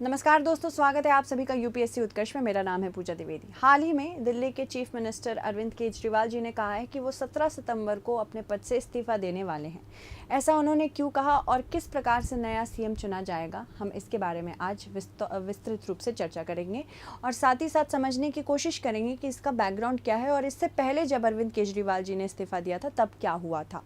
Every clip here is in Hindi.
नमस्कार दोस्तों, स्वागत है आप सभी का यूपीएससी उत्कर्ष में। मेरा नाम है पूजा द्विवेदी। हाल ही में दिल्ली के चीफ मिनिस्टर अरविंद केजरीवाल जी ने कहा है कि वो 17 सितंबर को अपने पद से इस्तीफा देने वाले हैं। ऐसा उन्होंने क्यों कहा और किस प्रकार से नया सीएम चुना जाएगा, हम इसके बारे में आज विस्तृत रूप से चर्चा करेंगे और साथ ही साथ समझने की कोशिश करेंगे कि इसका बैकग्राउंड क्या है और इससे पहले जब अरविंद केजरीवाल जी ने इस्तीफा दिया था तब क्या हुआ था।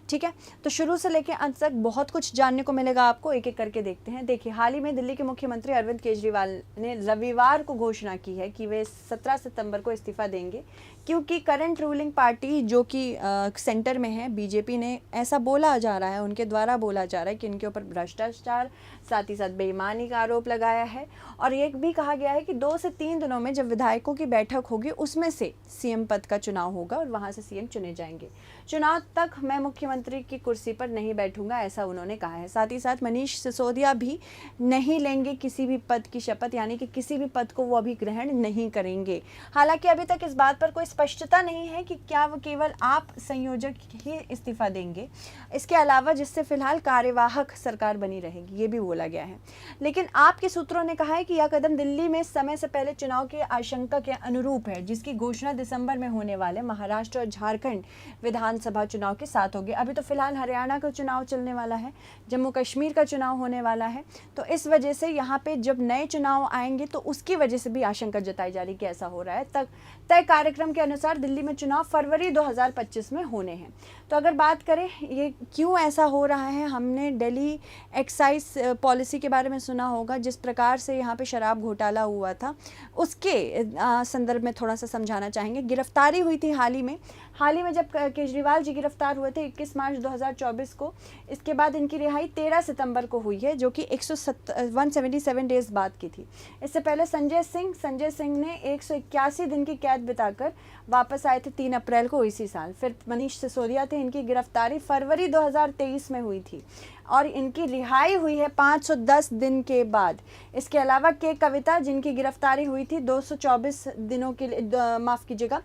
ठीक है, तो शुरू से लेकर अंत तक बहुत कुछ जानने को मिलेगा आपको, एक एक करके देखते हैं। देखिए, हाल ही में दिल्ली के मुख्यमंत्री अरविंद केजरीवाल ने रविवार को घोषणा की है कि वे 17 सितंबर को इस्तीफा देंगे, क्योंकि करंट रूलिंग पार्टी जो कि सेंटर में है बीजेपी ने, ऐसा बोला जा रहा है, उनके द्वारा बोला जा रहा है कि इनके ऊपर भ्रष्टाचार साथ ही साथ बेईमानी का आरोप लगाया है। और ये भी कहा गया है कि 2 से 3 दिनों में जब विधायकों की बैठक होगी उसमें से सीएम पद का चुनाव होगा और वहां से सीएम चुने जाएंगे। चुनाव तक मैं मुख्यमंत्री की कुर्सी पर नहीं बैठूंगा, ऐसा उन्होंने कहा है। साथ ही साथ मनीष सिसोदिया भी नहीं लेंगे किसी भी पद की शपथ, यानी कि किसी भी पद को वो अभी ग्रहण नहीं करेंगे। हालांकि अभी तक इस बात पर कोई स्पष्टता नहीं है कि क्या वो केवल आप संयोजक ही इस्तीफा देंगे, इसके अलावा जिससे फिलहाल कार्यवाहक सरकार बनी रहेगी, ये भी बोला गया है। लेकिन आपके सूत्रों ने कहा है कि यह कदम दिल्ली में समय से पहले चुनाव की आशंका के अनुरूप है, जिसकी घोषणा दिसंबर में होने वाले महाराष्ट्र और झारखंड विधानसभा चुनाव के साथ होगी। अभी तो फिलहाल हरियाणा का चुनाव चलने वाला है, जम्मू कश्मीर का चुनाव होने वाला है, तो इस वजह से यहाँ पे जब नए चुनाव आएंगे तो उसकी वजह से भी आशंका जताई जा रही कि ऐसा हो रहा है। तक तय कार्यक्रम के अनुसार दिल्ली में चुनाव फरवरी 2025 में होने हैं। तो अगर बात करें ये क्यों ऐसा हो रहा है, हमने दिल्ली एक्साइज पॉलिसी के बारे में सुना होगा, जिस प्रकार से यहाँ पे शराब घोटाला हुआ था, उसके संदर्भ में थोड़ा सा समझाना चाहेंगे। गिरफ्तारी हुई थी हाल ही में जब केजरीवाल जी गिरफ्तार हुए थे 21 मार्च 2024 को। इसके बाद इनकी रिहाई 13 सितंबर को हुई है, जो कि 177 डेज बाद की थी। इससे पहले संजय सिंह ने 181 दिन की कैद बिताकर वापस आए थे 3 अप्रैल को इसी साल। फिर मनीष सिसोदिया थे, इनकी गिरफ्तारी फरवरी 2023 में हुई थी और इनकी रिहाई हुई है 510 दिन के बाद। इसके अलावा के कविता, जिनकी गिरफ्तारी हुई थी 224 दिनों के लिए, माफ़ कीजिएगा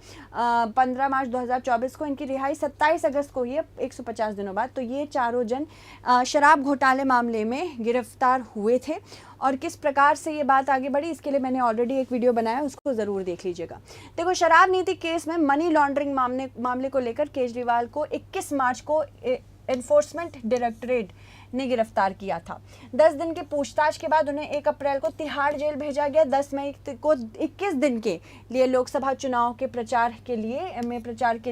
15 मार्च 2024 को, इनकी रिहाई 27 अगस्त को हुई है 150 दिनों बाद। तो ये चारों जन शराब घोटाले मामले में गिरफ्तार हुए थे। और किस प्रकार से ये बात आगे बढ़ी, इसके लिए मैंने ऑलरेडी एक वीडियो बनाया, उसको ज़रूर देख लीजिएगा। देखो, शराब नीति केस में मनी लॉन्ड्रिंग मामले को लेकर केजरीवाल को 21 मार्च को एनफोर्समेंट डायरेक्टरेट ने गिरफ्तार किया था। 10 दिन की पूछताछ के बाद उन्हें 1 अप्रैल को तिहाड़ जेल भेजा गया। 10 मई को 21 दिन के लिए लोकसभा चुनाव के प्रचार के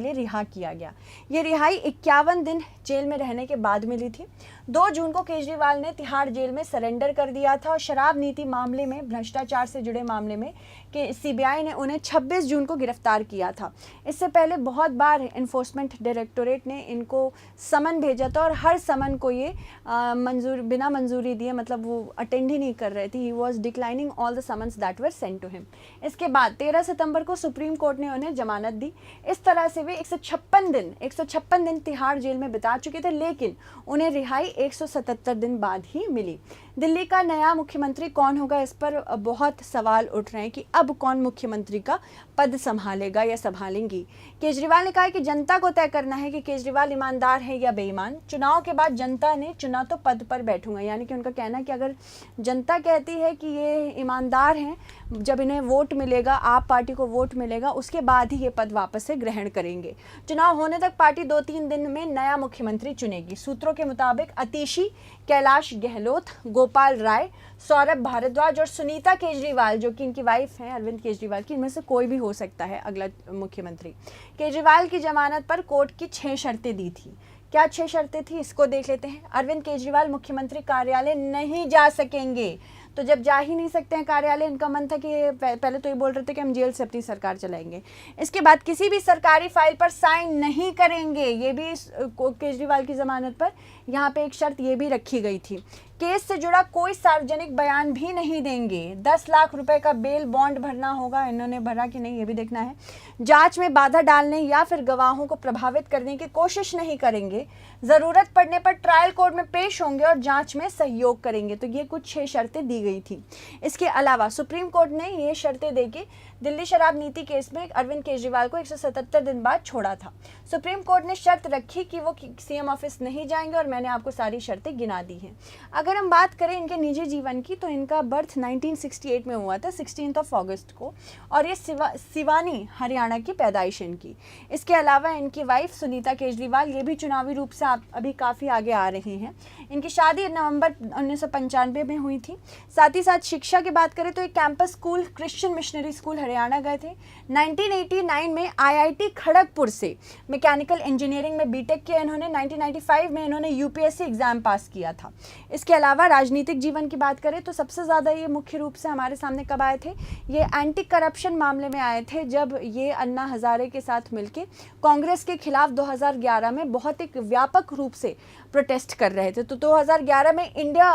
लिए रिहा किया गया। ये रिहाई 51 दिन जेल में रहने के बाद मिली थी। 2 जून को केजरीवाल ने तिहाड़ जेल में सरेंडर कर दिया था और शराब नीति मामले में, भ्रष्टाचार से जुड़े मामले में कि सीबीआई ने उन्हें 26 जून को गिरफ्तार किया था। इससे पहले बहुत बार एनफोर्समेंट डायरेक्टोरेट ने इनको समन भेजा था और हर समन को ये बिना मंजूरी दिए, मतलब वो अटेंड ही नहीं कर रहे थे। He was declining all the summons that were sent to him. इसके बाद 13 सितंबर को सुप्रीम कोर्ट ने उन्हें जमानत दी। इस तरह से वे 156 दिन तिहाड़ जेल में बिता चुके थे, लेकिन उन्हें रिहाई 177 दिन बाद ही मिली। दिल्ली का नया मुख्यमंत्री कौन होगा, इस पर बहुत सवाल उठ रहे हैं कि अब कौन मुख्यमंत्री का पद संभालेगा या संभालेंगी। केजरीवाल ने कहा है कि जनता को तय करना है कि केजरीवाल ईमानदार है या बेईमान। चुनाव के बाद जनता ने चुना तो पद पर बैठूंगा, यानी कि उनका कहना है कि अगर जनता कहती है कि ये ईमानदार हैं, जब इन्हें वोट मिलेगा, आप पार्टी को वोट मिलेगा, उसके बाद ही ये पद वापस से ग्रहण करेंगे। चुनाव होने तक पार्टी 2-3 दिन में नया मुख्यमंत्री चुनेगी। सूत्रों के मुताबिक अतिशी, कैलाश गहलोत, गोपाल राय, सौरभ भारद्वाज और सुनीता केजरीवाल, जो कि इनकी वाइफ हैं अरविंद केजरीवाल की, इनमें से कोई भी हो सकता है अगला मुख्यमंत्री। केजरीवाल की जमानत पर कोर्ट की 6 शर्तें दी थी। क्या 6 शर्तें थी, इसको देख लेते हैं। अरविंद केजरीवाल मुख्यमंत्री कार्यालय नहीं जा सकेंगे। तो जब जा ही नहीं सकते हैं कार्यालय, इनका मन था कि पहले तो ये बोल रहे थे कि हम जेल से अपनी सरकार चलाएंगे। इसके बाद किसी भी सरकारी फाइल पर साइन नहीं करेंगे, ये भी केजरीवाल की जमानत पर यहाँ पे एक शर्त ये भी रखी गई थी। केस से जुड़ा कोई सार्वजनिक बयान भी नहीं देंगे। 10 लाख रुपए का बेल बॉन्ड भरना होगा, इन्होंने भरा कि नहीं ये भी देखना है। जांच में बाधा डालने या फिर गवाहों को प्रभावित करने की कोशिश नहीं करेंगे। जरूरत पड़ने पर ट्रायल कोर्ट में पेश होंगे और जांच में सहयोग करेंगे। तो ये कुछ 6 शर्तें दी गई थी। इसके अलावा सुप्रीम कोर्ट ने ये शर्तें देके दिल्ली शराब नीति केस में अरविंद केजरीवाल को 177 दिन बाद छोड़ा था। सुप्रीम कोर्ट ने शर्त रखी कि वो सीएम ऑफिस नहीं जाएंगे और मैंने आपको सारी शर्तें गिना दी हैं। अगर हम बात करें इनके निजी जीवन की, तो इनका बर्थ 1968 में हुआ था 16 अगस्त को, और ये सिवानी हरियाणा की पैदाइश इनकी। इसके अलावा इनकी वाइफ सुनीता केजरीवाल, ये भी चुनावी रूप से अभी काफ़ी आगे आ रही हैं। इनकी शादी नवंबर 1995 में हुई थी। साथ ही साथ शिक्षा की बात करें तो एक campus school Christian missionary school Haryana गए थे। 1989 में आईआईटी खड़गपुर से मैकेनिकल इंजीनियरिंग में बीटेक किया इन्होंने। 1995 में इन्होंने यूपीएससी एग्जाम पास किया था। इसके अलावा राजनीतिक जीवन की बात करें तो सबसे ज़्यादा ये मुख्य रूप से हमारे सामने कब आए थे, ये एंटी करप्शन मामले में आए थे, जब ये अन्ना हजारे के साथ मिलके कांग्रेस के खिलाफ 2011 में बहुत एक व्यापक रूप से प्रोटेस्ट कर रहे थे। तो 2011 में इंडिया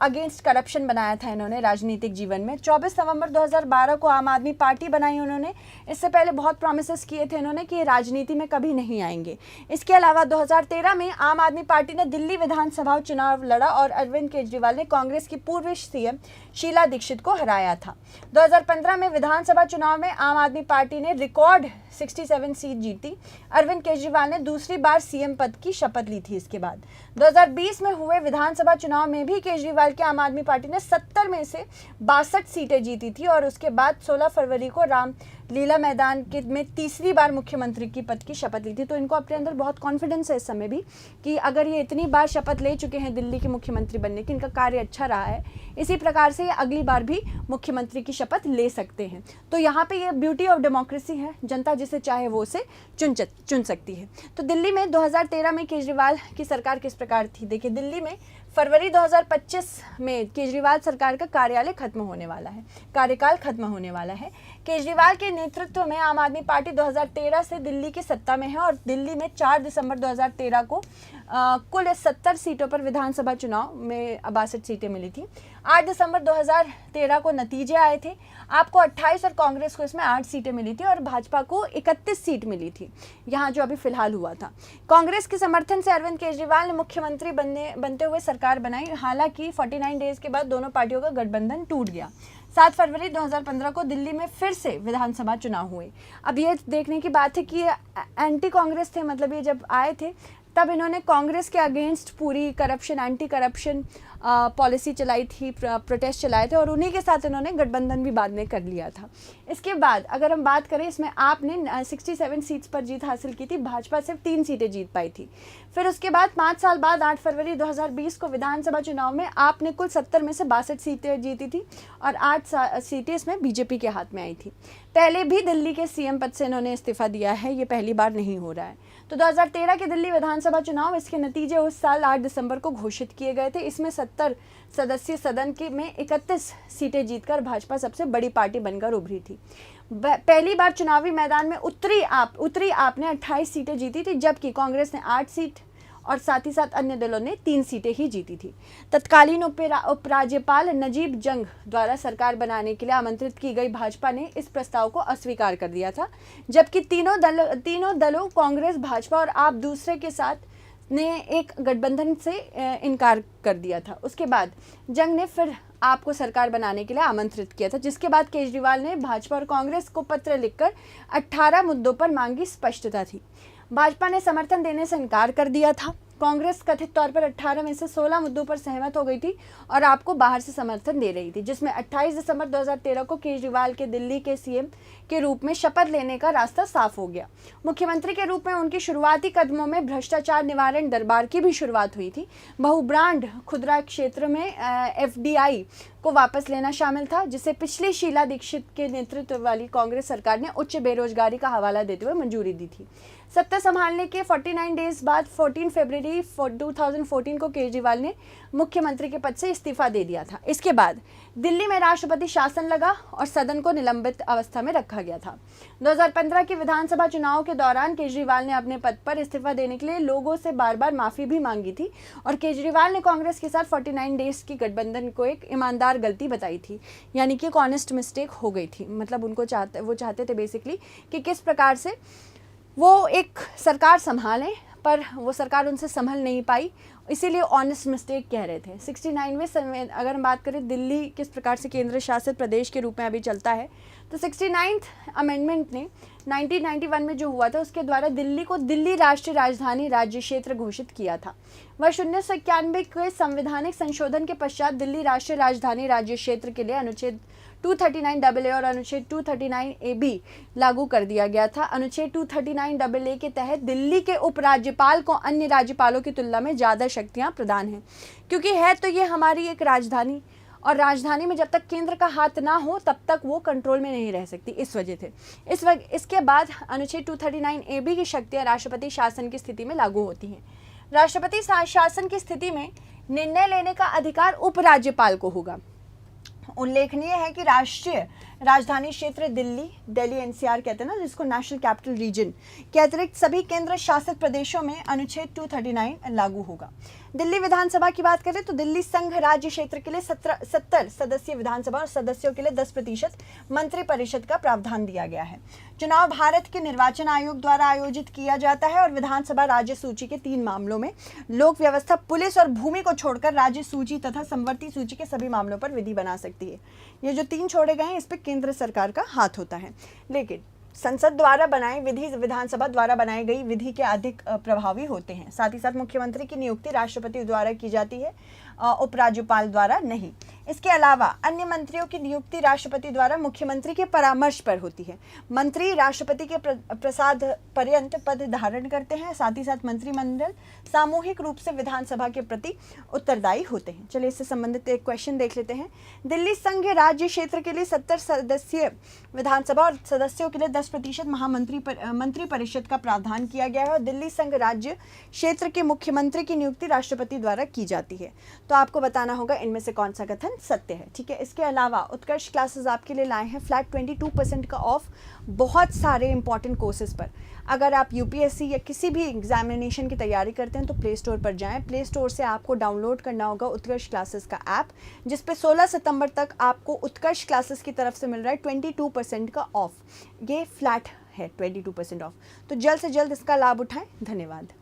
अगेंस्ट करप्शन बनाया था इन्होंने राजनीतिक जीवन में। 24 नवंबर 2012 को आम आदमी पार्टी बनाई उन्होंने। इससे पहले बहुत प्रॉमिसेस किए थे इन्होंने कि राजनीति में कभी नहीं आएंगे। इसके अलावा 2013 में आम आदमी पार्टी ने दिल्ली विधानसभा चुनाव लड़ा और अरविंद केजरीवाल ने कांग्रेस की पूर्व सीएम शीला दीक्षित को हराया था। 2015 में विधानसभा चुनाव में आम आदमी पार्टी ने रिकॉर्ड 67 सीट जीती। अरविंद केजरीवाल ने दूसरी बार सीएम पद की शपथ ली थी। इसके बाद 2020 में हुए विधानसभा चुनाव में भी केजरीवाल की आम आदमी पार्टी ने 70 में से 62 सीटें जीती थी और उसके बाद 16 फरवरी को रामलीला मैदान में तीसरी बार मुख्यमंत्री की पद की शपथ ली थी। तो इनको अपने अंदर बहुत कॉन्फिडेंस है इस समय भी कि अगर ये इतनी बार शपथ ले चुके हैं दिल्ली के मुख्यमंत्री बनने की, इनका कार्य अच्छा रहा है, इसी प्रकार से ये अगली बार भी मुख्यमंत्री की शपथ ले सकते हैं। तो यहाँ पे ये ब्यूटी ऑफ डेमोक्रेसी है, जनता जिसे चाहे वो उसे चुन सकती है। तो दिल्ली में 2013 में केजरीवाल की सरकार किस प्रकार थी, देखिए दिल्ली में फरवरी 2025 में केजरीवाल सरकार का कार्यकाल खत्म होने वाला है। केजरीवाल के नेतृत्व में आम आदमी पार्टी 2013 से दिल्ली की सत्ता में है और दिल्ली में 4 दिसंबर 2013 को कुल 70 सीटों पर विधानसभा चुनाव में 62 सीटें मिली थी। 8 दिसंबर 2013 को नतीजे आए थे। आपको 28 और कांग्रेस को इसमें 8 सीटें मिली थी और भाजपा को 31 सीट मिली थी, यहाँ जो अभी फिलहाल हुआ था। कांग्रेस के समर्थन से अरविंद केजरीवाल ने मुख्यमंत्री बनते हुए सरकार बनाई। हालांकि 49 डेज के बाद दोनों पार्टियों का गठबंधन टूट गया। 7 फरवरी 2015 को दिल्ली में फिर से विधानसभा चुनाव हुए। अब ये देखने की बात है कि ये एंटी कांग्रेस थे, मतलब ये जब आए थे तब इन्होंने कांग्रेस के अगेंस्ट पूरी करप्शन, एंटी करप्शन पॉलिसी चलाई थी, प्रोटेस्ट चलाए थे और उन्हीं के साथ इन्होंने गठबंधन भी बाद में कर लिया था। इसके बाद अगर हम बात करें, इसमें आपने 67 सीट्स पर जीत हासिल की थी, भाजपा सिर्फ 3 सीटें जीत पाई थी। फिर उसके बाद 5 साल बाद 8 फरवरी 2020 को विधानसभा चुनाव में आपने कुल 70 में से 62 सीटें जीती थी और 8 सीटें इसमें बीजेपी के हाथ में आई थी। पहले भी दिल्ली के सीएम पद से इन्होंने इस्तीफा दिया है, ये पहली बार नहीं हो रहा है। तो 2013 के दिल्ली विधानसभा चुनाव, इसके नतीजे उस साल 8 दिसंबर को घोषित किए गए थे। इसमें 70 सदस्यीय सदन के में 31 सीटें जीतकर भाजपा सबसे बड़ी पार्टी बनकर उभरी थी। पहली बार चुनावी मैदान में उतरी आपने 28 सीटें जीती थी, जबकि कांग्रेस ने 8 सीट और साथ ही साथ अन्य दलों ने 3 सीटें ही जीती थी। तत्कालीन उपराज्यपाल नजीब जंग द्वारा सरकार बनाने के लिए आमंत्रित की गई भाजपा ने इस प्रस्ताव को अस्वीकार कर दिया था, जबकि तीनों दलों कांग्रेस, भाजपा और आप दूसरे के साथ ने एक गठबंधन से इनकार कर दिया था। उसके बाद जंग ने फिर आपको सरकार बनाने के लिए आमंत्रित किया था, जिसके बाद केजरीवाल ने भाजपा और कांग्रेस को पत्र लिखकर 18 मुद्दों पर मांगी स्पष्टता थी। भाजपा ने समर्थन देने से इनकार कर दिया था। कांग्रेस कथित तौर पर 18 में से 16 मुद्दों पर सहमत हो गई थी और आपको बाहर से समर्थन दे रही थी, जिसमें 28 दिसंबर 2013 को केजरीवाल के दिल्ली के सीएम के रूप में शपथ लेने का रास्ता साफ हो गया। मुख्यमंत्री के रूप में उनकी शुरुआती कदमों में भ्रष्टाचार निवारण दरबार की भी शुरुआत हुई थी। बहुब्रांड खुदरा क्षेत्र में FDI को वापस लेना शामिल था, जिसे पिछली शीला दीक्षित के नेतृत्व वाली कांग्रेस सरकार ने उच्च बेरोजगारी का हवाला देते हुए मंजूरी दी थी। सत्ता संभालने के 49 डेज बाद 14 फरवरी 2014 को केजरीवाल ने मुख्यमंत्री के पद से इस्तीफा दे दिया था। इसके बाद दिल्ली में राष्ट्रपति शासन लगा और सदन को निलंबित अवस्था में रखा गया था। 2015 के विधानसभा चुनाव के दौरान केजरीवाल ने अपने पद पर इस्तीफा देने के लिए लोगों से बार-बार माफी भी मांगी थी और केजरीवाल ने कांग्रेस के साथ 49 डेज की गठबंधन को एक ईमानदार गलती बताई थी, यानी कि एक ऑनेस्ट मिस्टेक हो गई थी। मतलब वो चाहते थे बेसिकली कि किस प्रकार से वो एक सरकार संभालें, पर वो सरकार उनसे संभल नहीं पाई इसीलिए ऑनेस्ट मिस्टेक कह रहे थे। 69वें अगर हम बात करें दिल्ली किस प्रकार से केंद्र शासित प्रदेश के रूप में अभी चलता है, तो 69th अमेंडमेंट ने 1991 में जो हुआ था उसके द्वारा दिल्ली को दिल्ली राष्ट्रीय राजधानी राज्य क्षेत्र घोषित किया था। वर्ष 1991 के संवैधानिक संशोधन के पश्चात दिल्ली राष्ट्रीय राजधानी राज्य क्षेत्र के लिए अनुच्छेद 239AA और अनुच्छेद 239AB लागू कर दिया गया था। अनुच्छेद 239AA के तहत दिल्ली के उपराज्यपाल को अन्य राज्यपालों की तुलना में ज़्यादा शक्तियां प्रदान हैं, क्योंकि है तो ये हमारी एक राजधानी, और राजधानी में जब तक केंद्र का हाथ ना हो तब तक वो कंट्रोल में नहीं रह सकती। इस वजह से इसके बाद अनुच्छेद 239AB की शक्तियाँ राष्ट्रपति शासन की स्थिति में लागू होती हैं। राष्ट्रपति शासन की स्थिति में निर्णय लेने का अधिकार उपराज्यपाल को होगा। उल्लेखनीय है कि राष्ट्रीय राजधानी क्षेत्र दिल्ली एनसीआर कहते हैं ना, जिसको नेशनल कैपिटल रीजन के अतिरिक्त सभी केंद्र शासित प्रदेशों में अनुच्छेद 239 लागू होगा। दिल्ली विधानसभा की बात करें तो दिल्ली संघ राज्य क्षेत्र के लिए 70 सदस्यीय विधानसभा और सदस्यों के लिए 10% मंत्रिपरिषद का प्रावधान दिया गया है। चुनाव भारत के निर्वाचन आयोग द्वारा आयोजित किया जाता है और विधानसभा राज्य सूची के 3 मामलों में, लोक व्यवस्था, पुलिस और भूमि को छोड़कर राज्य सूची तथा समवर्ती सूची के सभी मामलों पर विधि बना सकती है। ये जो 3 छोड़े गए हैं इस पर केंद्र सरकार का हाथ होता है, लेकिन संसद द्वारा बनाए विधि विधानसभा द्वारा बनाई गई विधि के अधिक प्रभावी होते हैं। साथ ही साथ मुख्यमंत्री की नियुक्ति राष्ट्रपति द्वारा की जाती है, उपराज्यपाल द्वारा नहीं। इसके अलावा अन्य मंत्रियों की नियुक्ति राष्ट्रपति द्वारा मुख्यमंत्री के परामर्श पर होती है। मंत्री राष्ट्रपति के प्रसाद पर्यंत पद धारण करते हैं। साथ ही साथ मंत्रिमंडल सामूहिक रूप से विधानसभा के प्रति उत्तरदायी होते हैं। चलिए इससे संबंधित एक क्वेश्चन देख लेते हैं। दिल्ली संघ राज्य क्षेत्र के लिए 70 सदस्यीय विधानसभा और सदस्यों के लिए 10% मंत्री परिषद का प्रावधान किया गया है और दिल्ली संघ राज्य क्षेत्र के मुख्यमंत्री की नियुक्ति राष्ट्रपति द्वारा की जाती है। तो आपको बताना होगा इनमें से कौन सा कथन सत्य है। ठीक है, इसके अलावा उत्कर्ष क्लासेस आपके लिए लाए हैं फ्लैट 22% का ऑफ बहुत सारे इंपॉर्टेंट कोर्सेज पर। अगर आप यूपीएससी या किसी भी एग्जामिनेशन की तैयारी करते हैं तो प्ले स्टोर पर जाएं। प्ले स्टोर से आपको डाउनलोड करना होगा उत्कर्ष क्लासेस का ऐप, जिस पे 16 सितंबर तक आपको उत्कर्ष क्लासेस की तरफ से मिल रहा है 22% का ऑफ। ये फ्लैट है 22% ऑफ, तो जल्द से जल्द इसका लाभ उठाएं। धन्यवाद।